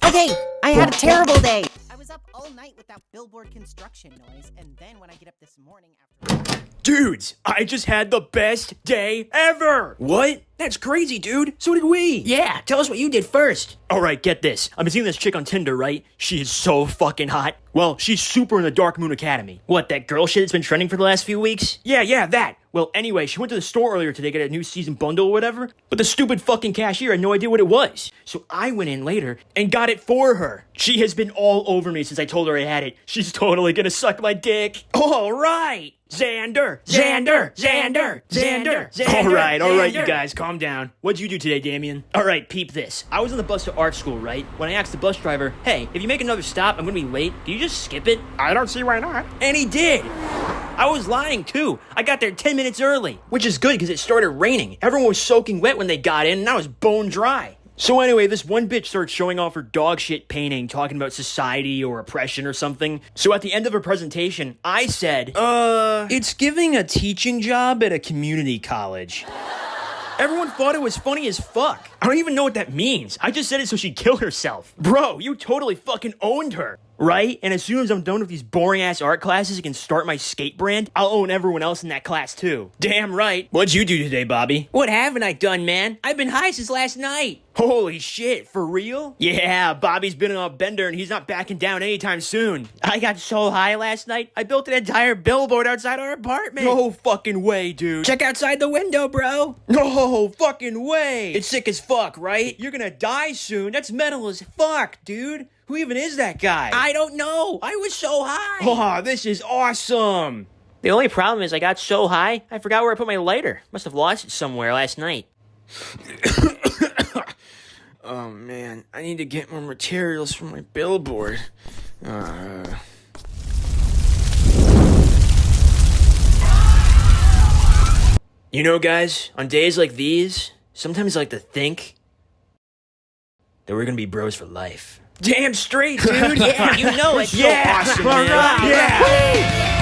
My day! I had a terrible day! I was up all night with that billboard construction noise, and then when I get up this morning after... Dudes, I just had the best day ever! What? That's crazy, dude. So did we. Yeah, tell us what you did first. Alright, get this. I've been seeing this chick on Tinder, right? She is so fucking hot. Well, she's super in the Dark Moon Academy. What, that girl shit that's been trending for the last few weeks? Yeah, that. Well, anyway, she went to the store earlier today to get a new season bundle or whatever, but the stupid fucking cashier had no idea what it was. So I went in later and got it for her. She has been all over me since I told her I had it. She's totally gonna suck my dick. Alright. Xander. Alright, you guys, calm down. What'd you do today, Damien? Alright, peep this. I was on the bus to art school, right? When I asked the bus driver, hey, if you make another stop, I'm gonna be late. Can you just skip it? I don't see why not. And he did. I was lying too. I got there 10 minutes early, which is good because it started raining. Everyone was soaking wet when they got in, and I was bone dry. So anyway, this one bitch started showing off her dog shit painting, talking about society or oppression or something. So at the end of her presentation, I said, it's giving a teaching job at a community college. Everyone thought it was funny as fuck. I don't even know what that means. I just said it so she'd kill herself. Bro, you totally fucking owned her. Right? And as soon as I'm done with these boring-ass art classes and can start my skate brand, I'll own everyone else in that class too. Damn right. What'd you do today, Bobby? What haven't I done, man? I've been high since last night. Holy shit, for real? Yeah, Bobby's been on a bender and he's not backing down anytime soon. I got so high last night, I built an entire billboard outside our apartment. No fucking way, dude. Check outside the window, bro. No fucking way. It's sick as fuck, right? You're gonna die soon. That's metal as fuck, dude. Who even is that guy? I don't know. I was so high. Oh, this is awesome. The only problem is I got so high, I forgot where I put my lighter. Must have lost it somewhere last night. Oh man, I need to get more materials for my billboard. You know, guys, on days like these, sometimes I like to think that we're gonna be bros for life. Damn straight, dude. Yeah, you know it. Yeah, awesome, all man. right. Yeah.